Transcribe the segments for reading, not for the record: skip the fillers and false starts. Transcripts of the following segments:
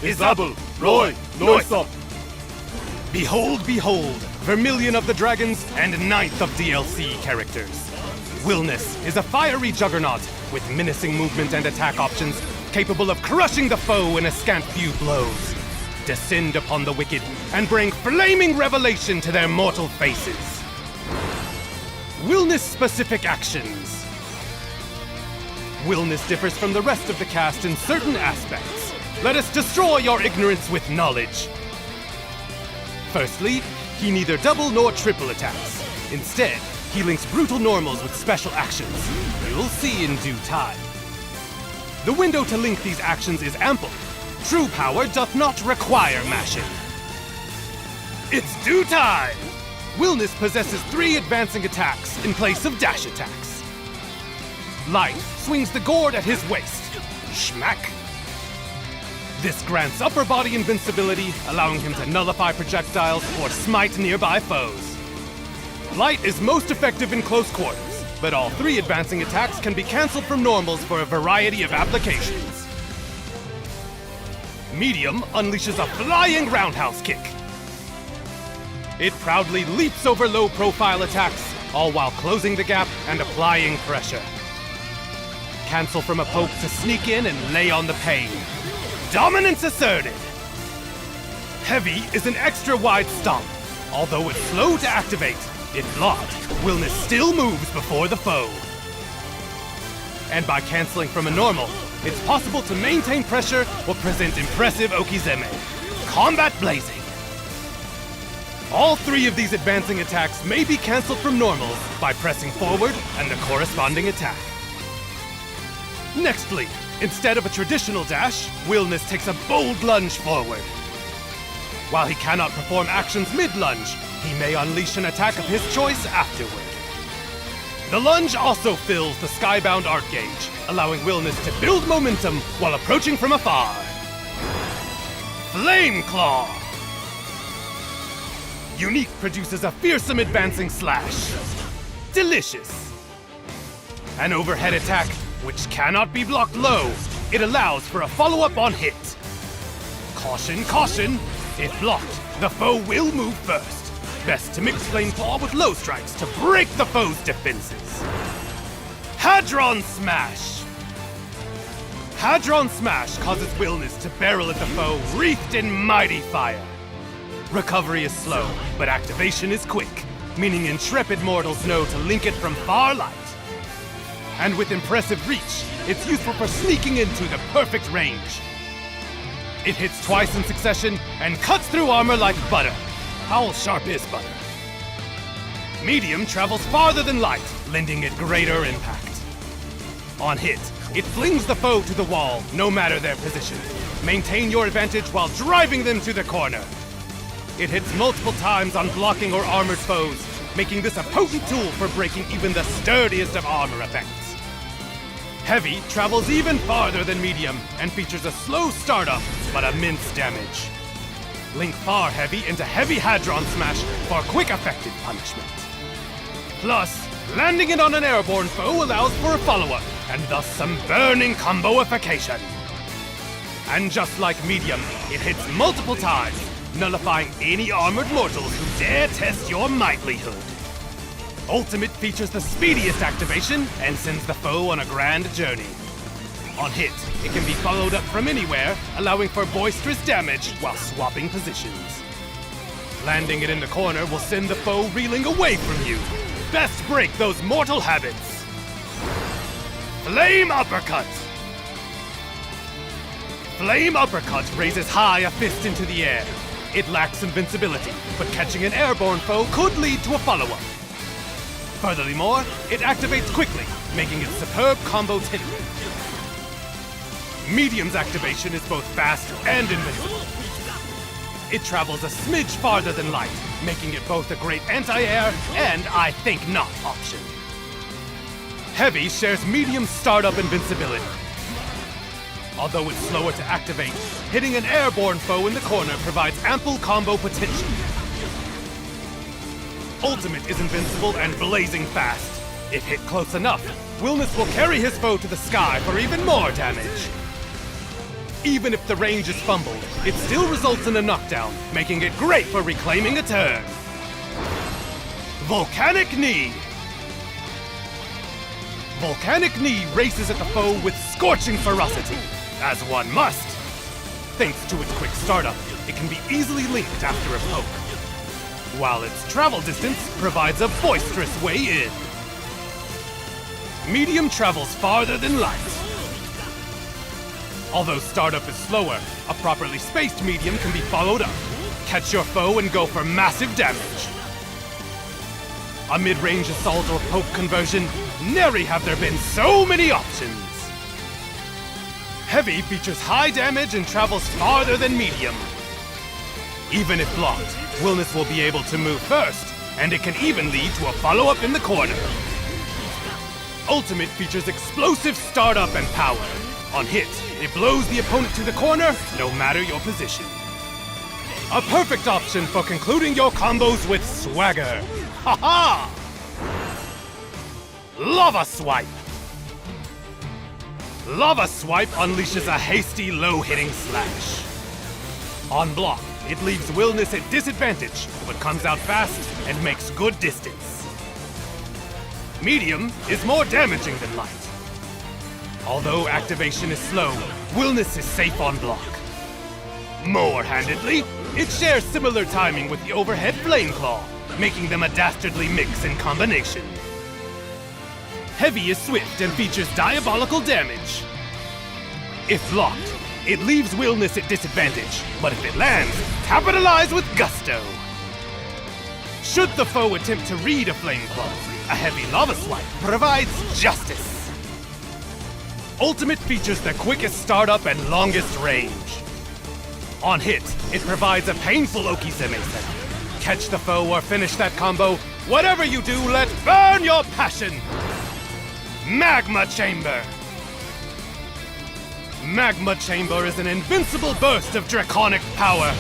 Isabel, Roy, Noisop. Behold, behold, Vermilion of the Dragons and ninth of DLC characters. Wilnas is a fiery juggernaut with menacing movement and attack options, capable of crushing the foe in a scant few blows. Descend upon the wicked and bring flaming revelation to their mortal faces. Wilnas-specific actions. Wilnas differs from the rest of the cast in certain aspects. Let us destroy your ignorance with knowledge. Firstly, he neither double nor triple attacks. Instead, he links brutal normals with special actions. You'll see in due time. The window to link these actions is ample. True power doth not require mashing. It's due time! Wilnas possesses 3 advancing attacks in place of dash attacks. Light swings the gourd at his waist. Schmack! This grants upper body invincibility, allowing him to nullify projectiles or smite nearby foes. Light is most effective in close quarters, but all 3 advancing attacks can be cancelled from normals for a variety of applications. Medium unleashes a flying roundhouse kick. It proudly leaps over low-profile attacks, all while closing the gap and applying pressure. Cancel from a poke to sneak in and lay on the pain. Dominance asserted! Heavy is an extra-wide stomp. Although it's slow to activate, if blocked, Wilnas still moves before the foe. And by canceling from a normal, it's possible to maintain pressure or present impressive okizeme. Combat blazing! All 3 of these advancing attacks may be cancelled from normals by pressing forward and the corresponding attack. Nextly, instead of a traditional dash, Wilnas takes a bold lunge forward. While he cannot perform actions mid-lunge, he may unleash an attack of his choice afterward. The lunge also fills the skybound art gauge, allowing Wilnas to build momentum while approaching from afar. Flame Claw! Unique produces a fearsome advancing slash. Delicious! An overhead attack, which cannot be blocked low. It allows for a follow-up on hit. Caution, caution! If blocked, the foe will move first. Best to mix Flame Claw with low strikes to break the foe's defenses. Hadron Smash! Hadron Smash causes Wilnas to barrel at the foe wreathed in mighty fire. Recovery is slow, but activation is quick, meaning intrepid mortals know to link it from far light. And with impressive reach, it's useful for sneaking into the perfect range. It hits twice in succession and cuts through armor like butter. How sharp is butter? Medium travels farther than light, lending it greater impact. On hit, it flings the foe to the wall, no matter their position. Maintain your advantage while driving them to the corner. It hits multiple times on blocking or armored foes, making this a potent tool for breaking even the sturdiest of armor effects. Heavy travels even farther than medium and features a slow startup, but immense damage. Link Far Heavy into Heavy Hadron Smash for quick effective punishment. Plus, landing it on an airborne foe allows for a follow-up, and thus some burning comboification. And just like medium, it hits multiple times, nullifying any armored mortals who dare test your mightlyhood. Ultimate features the speediest activation and sends the foe on a grand journey. On hit, it can be followed up from anywhere, allowing for boisterous damage while swapping positions. Landing it in the corner will send the foe reeling away from you. Best break those mortal habits. Flame Uppercut! Flame Uppercut raises high a fist into the air. It lacks invincibility, but catching an airborne foe could lead to a follow-up. Furthermore, it activates quickly, making it superb combo hit. Medium's activation is both fast and invincible. It travels a smidge farther than light, making it both a great anti-air and I think not option. Heavy shares medium startup invincibility. Although it's slower to activate, hitting an airborne foe in the corner provides ample combo potential. Ultimate is invincible and blazing fast. If hit close enough, Wilnas will carry his foe to the sky for even more damage. Even if the range is fumbled, it still results in a knockdown, making it great for reclaiming a turn. Volcanic Knee. Volcanic Knee races at the foe with scorching ferocity, as one must. Thanks to its quick startup, it can be easily linked after a poke, while its travel distance provides a boisterous way in. Medium travels farther than light. Although startup is slower, a properly spaced medium can be followed up. Catch your foe and go for massive damage. A mid-range assault or poke conversion, nary have there been so many options. Heavy features high damage and travels farther than medium. Even if blocked, Wilnas will be able to move first, and it can even lead to a follow-up in the corner. Ultimate features explosive startup and power. On hit, it blows the opponent to the corner, no matter your position. A perfect option for concluding your combos with swagger. Ha-ha! Lava Swipe. Lava Swipe unleashes a hasty, low-hitting slash. On block, it leaves Wilnas at disadvantage, but comes out fast and makes good distance. Medium is more damaging than light. Although activation is slow, Wilnas is safe on block. More handedly, it shares similar timing with the overhead Flame Claw, making them a dastardly mix in combination. Heavy is swift and features diabolical damage. If blocked, it leaves Wilnas at disadvantage, but if it lands, capitalize with gusto. Should the foe attempt to read a Flame Claw, a heavy Lava Swipe provides justice. Ultimate features the quickest startup and longest range. On hit, it provides a painful Okizeme setup. Catch the foe or finish that combo. Whatever you do, let burn your passion! Magma Chamber. Magma Chamber is an invincible burst of draconic power.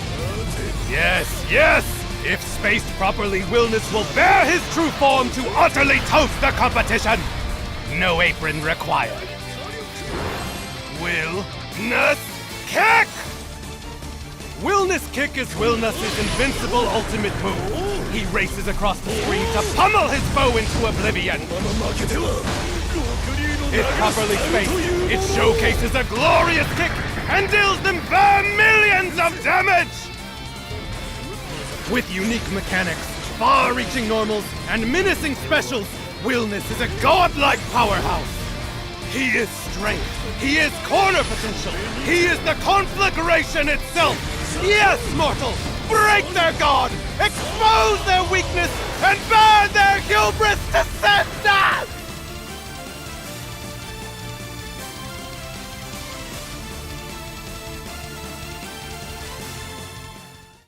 Yes, yes! If spaced properly, Wilnas will bear his true form to utterly toast the competition! No apron required. Wilnas Kick! Wilnas Kick is Wilnas' invincible ultimate move. He races across the screen to pummel his foe into oblivion. If properly spaced, it showcases a glorious kick and deals them millions of damage! With unique mechanics, far-reaching normals, and menacing specials, Wilnas is a godlike powerhouse. He is strength. He is corner potential. He is the conflagration itself. Yes, mortal! Break their god! Expose their weakness! And burn their hubris to sandals!